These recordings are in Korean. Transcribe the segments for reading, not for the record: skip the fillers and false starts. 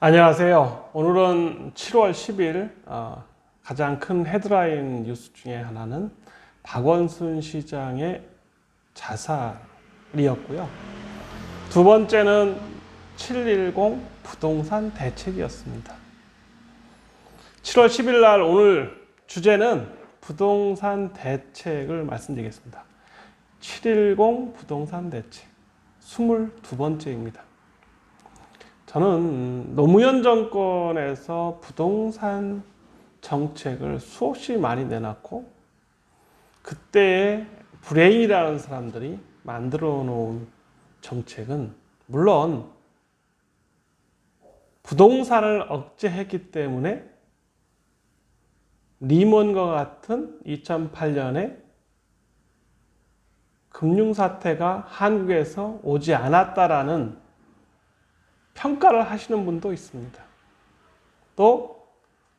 안녕하세요. 오늘은 7월 10일 가장 큰 헤드라인 뉴스 중에 하나는 박원순 시장의 자살이었고요. 두 번째는 7.10 부동산 대책이었습니다. 7월 10일 날 오늘 주제는 부동산 대책을 말씀드리겠습니다. 7.10 부동산 대책 22번째입니다. 저는 노무현 정권에서 부동산 정책을 수없이 많이 내놨고 그때의 브레인이라는 사람들이 만들어 놓은 정책은 물론 부동산을 억제했기 때문에 리먼과 같은 2008년에 금융사태가 한국에서 오지 않았다라는 평가를 하시는 분도 있습니다. 또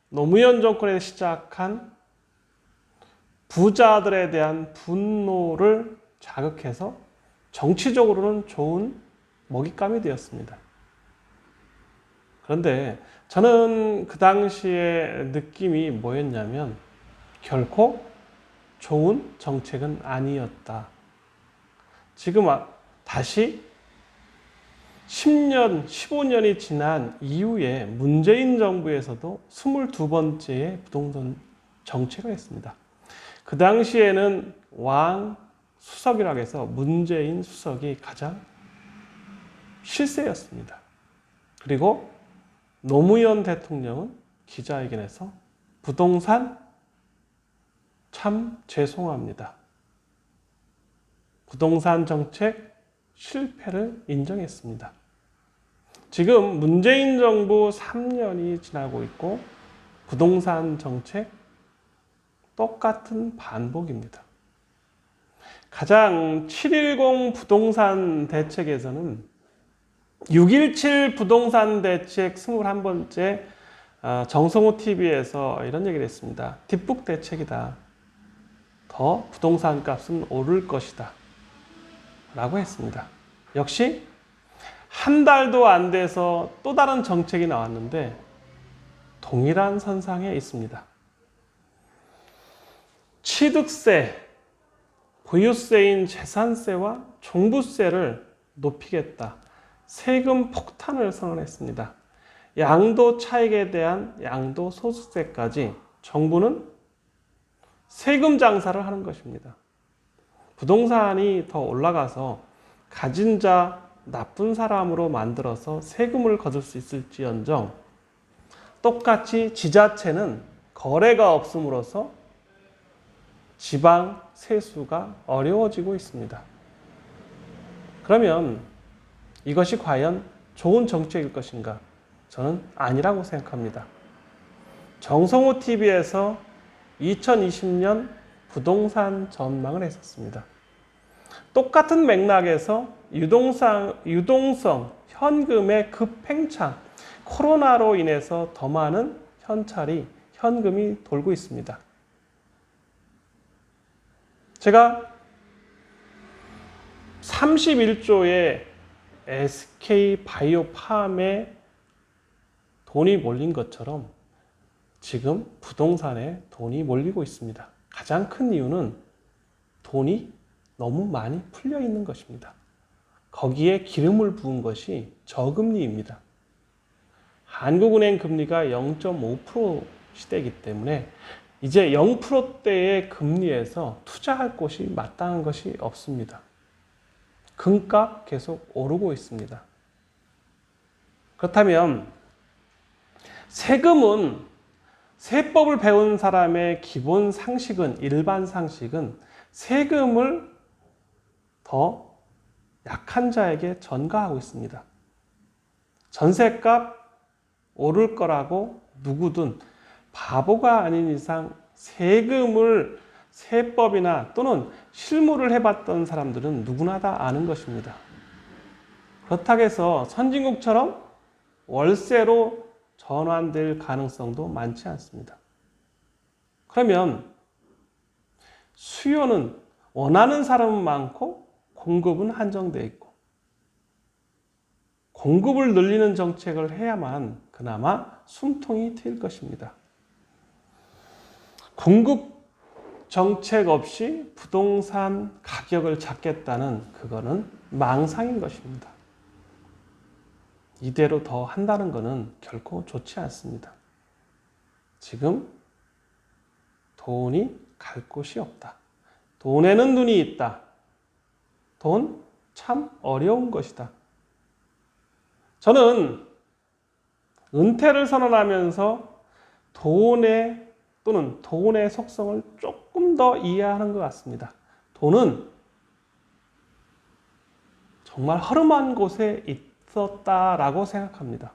노무현 정권에서 시작한 부자들에 대한 분노를 자극해서 정치적으로는 좋은 먹잇감이 되었습니다. 그런데 저는 그 당시에 느낌이 뭐였냐면 결코 좋은 정책은 아니었다. 지금 다시 10년, 15년이 지난 이후에 문재인 정부에서도 22번째의 부동산 정책을 했습니다. 그 당시에는 왕 수석이라고 해서 문재인 수석이 가장 실세였습니다. 그리고 노무현 대통령은 기자회견에서 부동산 참 죄송합니다. 부동산 정책 실패를 인정했습니다. 지금 문재인 정부 3년이 지나고 있고 부동산 정책 똑같은 반복입니다. 가장 7.10 부동산 대책에서는 6.17 부동산 대책 21번째 정성호 TV에서 이런 얘기를 했습니다. 뒷북 대책이다. 더 부동산 값은 오를 것이다. 라고 했습니다. 역시 한 달도 안 돼서 또 다른 정책이 나왔는데 동일한 선상에 있습니다. 취득세, 보유세인 재산세와 종부세를 높이겠다. 세금 폭탄을 선언했습니다. 양도 차익에 대한 양도소득세까지 정부는 세금 장사를 하는 것입니다. 부동산이 더 올라가서 가진 자, 나쁜 사람으로 만들어서 세금을 거둘 수 있을지언정 똑같이 지자체는 거래가 없음으로써 지방 세수가 어려워지고 있습니다. 그러면 이것이 과연 좋은 정책일 것인가? 저는 아니라고 생각합니다. 정성호 TV에서 2020년 부동산 전망을 했었습니다. 똑같은 맥락에서 유동성 현금의 급팽창, 코로나로 인해서 더 많은 현금이 돌고 있습니다. 제가 31조의 SK바이오팜에 돈이 몰린 것처럼 지금 부동산에 돈이 몰리고 있습니다. 가장 큰 이유는 돈이 너무 많이 풀려 있는 것입니다. 거기에 기름을 부은 것이 저금리입니다. 한국은행 금리가 0.5% 시대이기 때문에 이제 0%대의 금리에서 투자할 곳이 마땅한 것이 없습니다. 금값 계속 오르고 있습니다. 그렇다면 세법을 배운 사람의 기본 상식은, 일반 상식은 세금을 더 약한 자에게 전가하고 있습니다. 전셋값 오를 거라고 누구든 바보가 아닌 이상 세법이나 또는 실무를 해봤던 사람들은 누구나 다 아는 것입니다. 그렇다고 해서 선진국처럼 월세로 전환될 가능성도 많지 않습니다. 그러면 수요는 원하는 사람은 많고 공급은 한정되어 있고 공급을 늘리는 정책을 해야만 그 그나마 숨통이 트일 것입니다. 공급 정책 없이 부동산 가격을 잡겠다는 그거는 망상인 것입니다. 이대로 더 한다는 것은 결코 좋지 않습니다. 지금 돈이 갈 곳이 없다. 돈에는 눈이 있다. 돈 참 어려운 것이다. 저는 은퇴를 선언하면서 돈의 속성을 조금 더 이해하는 것 같습니다. 돈은 정말 허름한 곳에 있었다라고 생각합니다.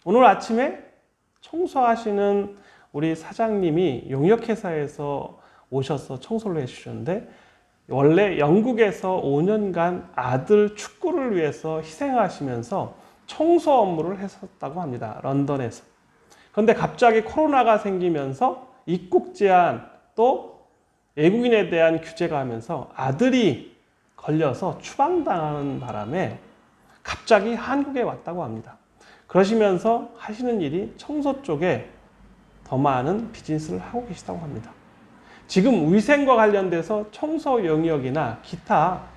오늘 아침에 청소하시는 우리 사장님이 용역회사에서 오셔서 청소를 해주셨는데, 원래 영국에서 5년간 아들 축구를 위해서 희생하시면서 청소 업무를 했었다고 합니다. 런던에서. 그런데 갑자기 코로나가 생기면서 입국 제한 또 외국인에 대한 규제가 하면서 아들이 걸려서 추방당하는 바람에 갑자기 한국에 왔다고 합니다. 그러시면서 하시는 일이 청소 쪽에 더 많은 비즈니스를 하고 계시다고 합니다. 지금 위생과 관련돼서 청소 영역이나 기타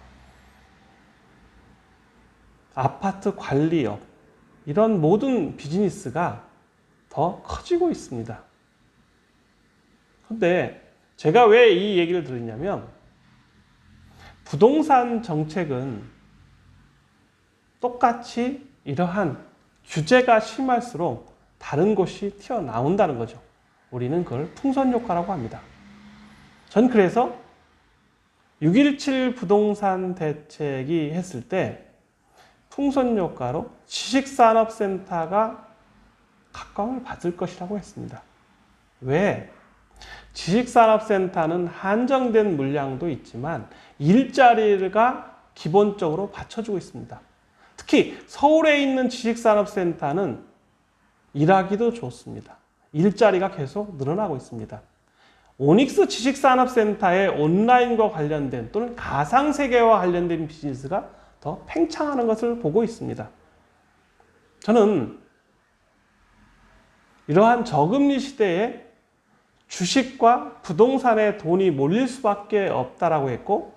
아파트 관리업, 이런 모든 비즈니스가 더 커지고 있습니다. 그런데 제가 왜 이 얘기를 드리냐면, 부동산 정책은 똑같이 이러한 규제가 심할수록 다른 곳이 튀어나온다는 거죠. 우리는 그걸 풍선 효과라고 합니다. 전 그래서 6.17 부동산 대책이 했을 때 풍선 효과로 지식산업센터가 각광을 받을 것이라고 했습니다. 왜? 지식산업센터는 한정된 물량도 있지만 일자리가 기본적으로 받쳐주고 있습니다. 특히 서울에 있는 지식산업센터는 일하기도 좋습니다. 일자리가 계속 늘어나고 있습니다. 오닉스 지식산업센터의 온라인과 관련된 또는 가상세계와 관련된 비즈니스가 더 팽창하는 것을 보고 있습니다. 저는 이러한 저금리 시대에 주식과 부동산에 돈이 몰릴 수밖에 없다라고 했고,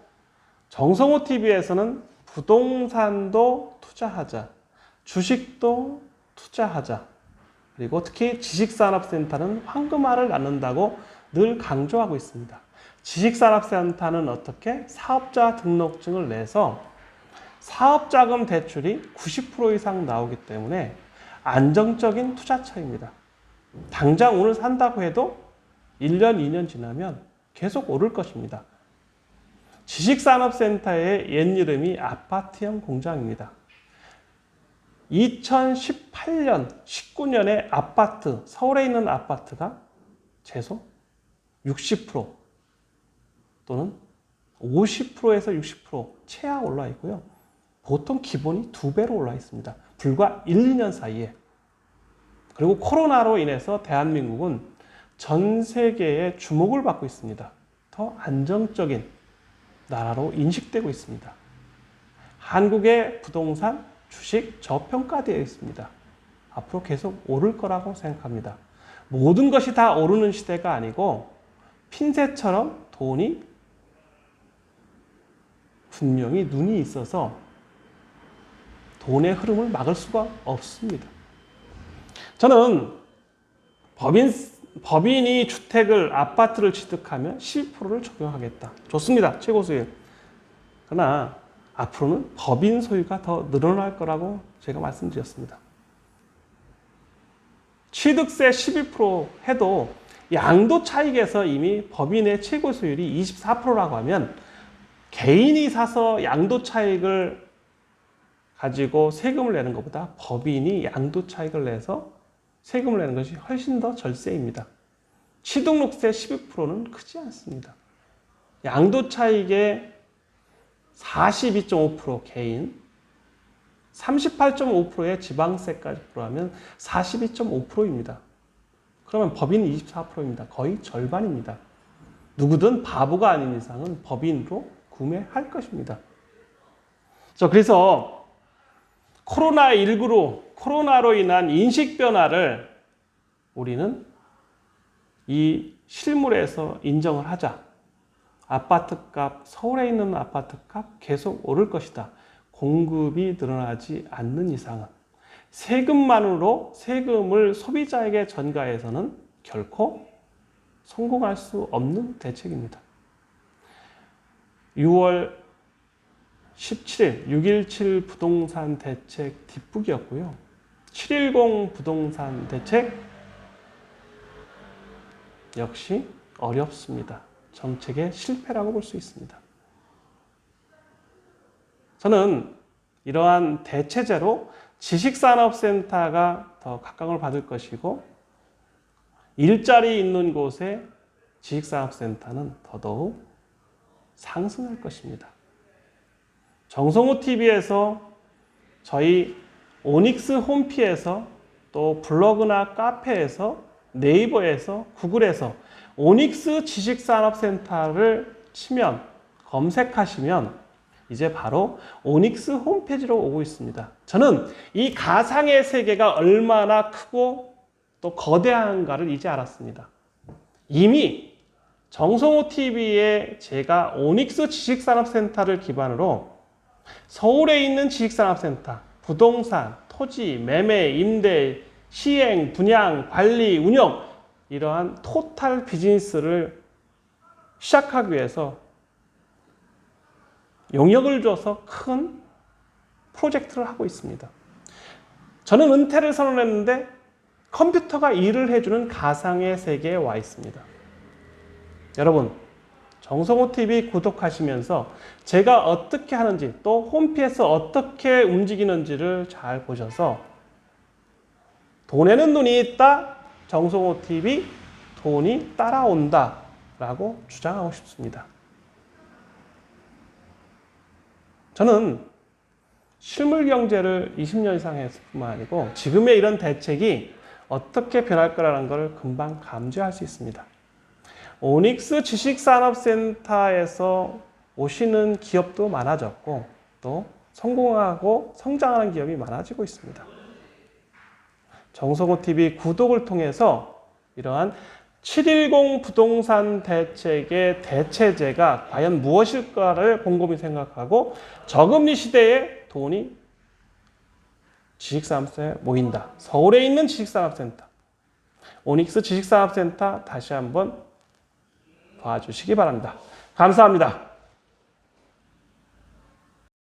정성호 TV에서는 부동산도 투자하자, 주식도 투자하자, 그리고 특히 지식산업센터는 황금알을 낳는다고 늘 강조하고 있습니다. 지식산업센터는 어떻게? 사업자 등록증을 내서 사업자금 대출이 90% 이상 나오기 때문에 안정적인 투자처입니다. 당장 오늘 산다고 해도 1년, 2년 지나면 계속 오를 것입니다. 지식산업센터의 옛 이름이 아파트형 공장입니다. 2018년, 19년에 아파트, 서울에 있는 아파트가 최소 60% 또는 50%에서 60% 채야 올라 있고요. 보통 기본이 2배로 올라 있습니다. 불과 1, 2년 사이에. 그리고 코로나로 인해서 대한민국은 전 세계에 주목을 받고 있습니다. 더 안정적인 나라로 인식되고 있습니다. 한국의 부동산, 주식 저평가되어 있습니다. 앞으로 계속 오를 거라고 생각합니다. 모든 것이 다 오르는 시대가 아니고 핀셋처럼 돈이 분명히 눈이 있어서 돈의 흐름을 막을 수가 없습니다. 저는 법인이 주택을, 아파트를 취득하면 12%를 적용하겠다. 좋습니다. 최고 수익. 그러나 앞으로는 법인 소유가 더 늘어날 거라고 제가 말씀드렸습니다. 취득세 12% 해도 양도 차익에서 이미 법인의 최고 수율이 24%라고 하면 개인이 사서 양도 차익을 가지고 세금을 내는 것보다 법인이 양도 차익을 내서 세금을 내는 것이 훨씬 더 절세입니다. 취등록세 12%는 크지 않습니다. 양도 차익의 42.5% 개인, 38.5%의 지방세까지 포함하면 42.5%입니다. 그러면 법인이 24%입니다. 거의 절반입니다. 누구든 바보가 아닌 이상은 법인으로 구매할 것입니다. 그래서 코로나19로 코로나로 인한 인식 변화를 우리는 이 실물에서 인정을 하자. 아파트값, 서울에 있는 아파트값 계속 오를 것이다. 공급이 늘어나지 않는 이상은. 세금만으로 세금을 소비자에게 전가해서는 결코 성공할 수 없는 대책입니다. 6월 17일 6.17 부동산 대책 뒷북이었고요. 7.10 부동산 대책 역시 어렵습니다. 정책의 실패라고 볼 수 있습니다. 저는 이러한 대체제로 지식산업센터가 더 각광을 받을 것이고 일자리 있는 곳에 지식산업센터는 더더욱 상승할 것입니다. 정성호 TV에서 저희 오닉스 홈피에서 또 블로그나 카페에서 네이버에서 구글에서 오닉스 지식산업센터를 치면 검색하시면 이제 바로 오닉스 홈페이지로 오고 있습니다. 저는 이 가상의 세계가 얼마나 크고 또 거대한가를 이제 알았습니다. 이미 정성호 TV에 제가 오닉스 지식산업센터를 기반으로 서울에 있는 지식산업센터, 부동산, 토지, 매매, 임대, 시행, 분양, 관리, 운영 이러한 토탈 비즈니스를 시작하기 위해서 용역을 줘서 큰 프로젝트를 하고 있습니다. 저는 은퇴를 선언했는데 컴퓨터가 일을 해주는 가상의 세계에 와 있습니다. 여러분, 정성호TV 구독하시면서 제가 어떻게 하는지 또 홈피에서 어떻게 움직이는지를 잘 보셔서 돈에는 눈이 있다, 정성호TV 돈이 따라온다 라고 주장하고 싶습니다. 저는 실물 경제를 20년 이상 했을 뿐만 아니고 지금의 이런 대책이 어떻게 변할 거라는 걸 금방 감지할 수 있습니다. 오닉스 지식산업센터에서 오시는 기업도 많아졌고 또 성공하고 성장하는 기업이 많아지고 있습니다. 정성호TV 구독을 통해서 이러한 7.10 부동산 대책의 대체제가 과연 무엇일까를 곰곰이 생각하고 저금리 시대에 돈이 지식산업센터에 모인다. 서울에 있는 지식산업센터, 오닉스 지식산업센터 다시 한번 봐주시기 바랍니다. 감사합니다.